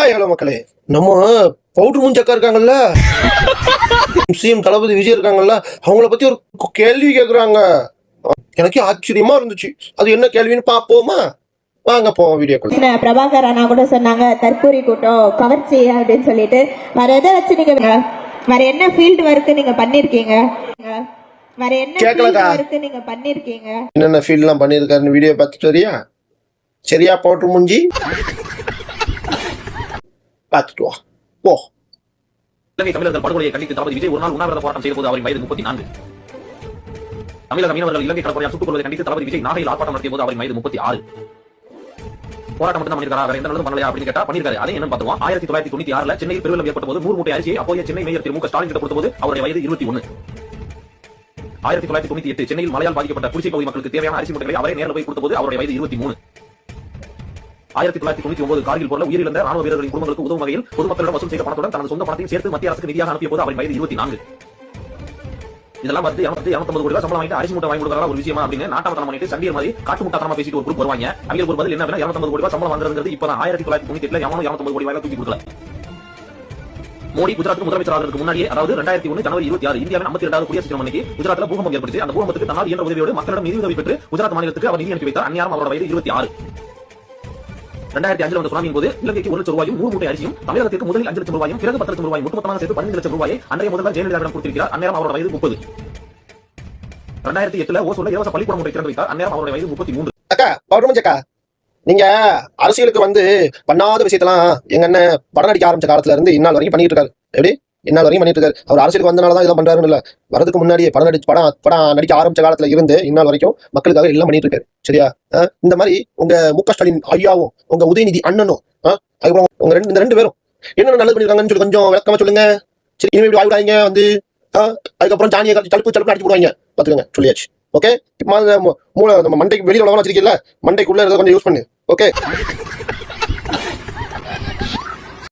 Hi hello மக்களே, நம்ம powder மூஞ்சக்கா இருக்காங்கல்ல, சிஎம் தளபதி விஜய் இருக்காங்கல்ல, அவங்கள பத்தி ஒரு கேள்வி கேட்குறாங்க. எனக்கே ஆச்சரியமா இருந்துச்சு. அது என்ன கேள்வின்னு பார்ப்போமா? வாங்க போவோம் வீடியோக்குள்ள. பிரபாகர் அண்ணா கூட சொன்னாங்க தற்கூரி கூட்டம் கவர்ச்சி அப்படின்னு சொல்லிட்டு. வேற எதை வச்சு நீங்க வேற என்ன ஃபீல்டு ஒர்க் நீங்க பண்ணிருக்கீங்க? வேற என்ன ஃபீல்டு ஒர்க் நீங்க பண்ணிருக்கீங்க? என்னென்ன ஃபீல்ட்லாம் பண்ணியிருக்காருன்னு வீடியோ பார்த்துட்டு வரியா? சரியா பவுடர் மூஞ்சி பார்த்துட்டு வா போ. இலங்கை தமிழர்கள் படுகொலையை கண்டித்து தளபதி விஜய் ஒரு நாள் உண்ணாவிரத போராட்டம் செய்த போது அவரின் வயது 34. தமிழக மீனவர்கள் இலங்கை கடற்படையால் சுட்டுக் கொள்வதை கண்டித்து தளபதி விஜய் நாகையில் ஆர்ப்பாட்டம் நடத்திய போது அவரின் வயது 36. போராட்டம் மட்டும் பண்ணிருக்காரா, வேற எந்த நல்லதும் பண்ணலையா அப்படின்னு கேட்டா பண்ணிருக்காரு. அதே என்ன பார்த்துவோம். 1996 சென்னையில் பெருவெள்ளம் ஏற்பட்ட போது 100 மூட்டை அரிசியை அப்போதைய சென்னை மேயர் திரு மு.க. ஸ்டாலின் கிட்ட கொடுத்த போது அவருடைய வயது 21. 1998 சென்னையில் மழையால் பாதிக்கப்பட்ட புதுச்சேரி பகுதி மக்களுக்கு தேவையான அரிசி மூட்டைகளை அவரே நேரில் போய் கொடுத்த போது அவருடைய வயது 23. 1999 கார்கில் போரில் உயிரிழந்த ராணுவ வீரர்களின் குடும்பங்களுக்கு உதவும் வகையில் பொதுமக்களிடம் வசூல் செய்த பணத்துடன் தனது சொந்த பணத்தையும் சேர்த்து மத்திய அரசுக்கு நிதியாக அனுப்பிய போது அவரின் வயது 24. இதெல்லாம் பார்த்து 250 கோடி ரூபாய் சம்பளம் வாங்கிட்டு அரிசி மூட்டை வாங்கி கொடுக்கறதா ஒரு விஷயமா அப்படின்னு நாட்டாமத்தனம் பண்ணிட்டு சண்டியர் மாதிரி காட்டு முட்டாத்தனமா பேசிட்டு ஒரு குரூப் வருவாங்க. அவங்களுக்கு ஒரு பதில் என்ன அப்படின்னா 250 கோடி ரூபாய் சம்பளம் வாங்குறதுங்கிறது இப்பதான் 1998 எவனும் 250 கோடி ரூபாய் தூக்கி கொடுக்கல. மோடி குஜராத் முதலமைச்சராக முன்னாடியே, அதாவது 2001 ஜனவரி 26 இந்தியாவின் 52வது குடியரசு தினம் அன்னைக்கு குஜராத்ல பூகம்பம் ஏற்பட்டு அந்த பூகம்பத்துக்கு தன்னால் இயன்ற உதவியோடு மக்களிடம் நிதி உதவி பெற்று குஜராத் மாநிலத்துக்கு அவர் நிதி அனுப்பி வைத்தார். அந்நியாரம் அவரோட வயது 26. 2005 வந்த சுனாமியின் போது இலங்கைக்கு 1 லட்சம் ரூபாயும் 100 மூட்டை அரிசியும், தமிழகத்திற்கு முதலில் 5 லட்சம் ரூபாயும் பிறகு 10 லட்சம் ரூபாயும் ஒட்டுமொத்தமாக சேர்த்து 15 லட்சம் ரூபாயை அன்றைய முதல்வர் ஜெயலலிதாவிடம் கொடுத்திருக்கிறார். அந்நேரம் அவரோட வயது 30. 2008 ஓசூர்ல இலவச பள்ளிக்கூடம் ஒன்றை திறந்து வைத்தார். அந்நேரம் அவருடைய வயது 33. அக்கா பவுடர் அக்கா, நீங்க அரசியலுக்கு வந்து பண்ணாத விஷயத்தெல்லாம் எங்க அண்ணன் படம் நடிக்க ஆரம்பிச்ச காலத்துல இருந்து இந்நாள் வரைக்கும் பண்ணிட்டு இருக்காரு. எப்படி இந்நாள் வரைக்கும் பண்ணிட்டு இருக்காரு. அவர் அரசியலுக்கு வந்தனாலதான் இதெல்லாம் பண்றாருன்னு இல்ல, வரதுக்கு முன்னாடியே படம் நடிக்க ஆரம்பிச்ச காலத்துல இருந்து இந்நாள் வரைக்கும் மக்களுக்காக எல்லாம் பண்ணிட்டு இருக்காரு. சரியா? இந்த மாதிரி உங்க மு.க. ஸ்டாலின் ஐயாவும் உங்க உதயநிதி அண்ணனும் அதுக்கப்புறம் உங்க இந்த ரெண்டு பேரும் என்னென்ன நல்லது பண்ணிருக்காங்கன்னு சொல்லி கொஞ்சம் விளக்கமா சொல்லுங்க. சரி, இனிமே இப்படி ஆயிடாங்க வந்து அதுக்கப்புறம் ஜானியை தடுப்பு அடிச்சு போடுவாங்க பாத்துக்கோங்க. சொல்லியாச்சு. ஓகே, இப்போ மூளை நம்ம மண்டைக்கு வெளியில உலகம் வச்சிருக்கீங்கல்ல, மண்டைக்குள்ள இருக்க கொஞ்சம் யூஸ் பண்ணு. ஓகே.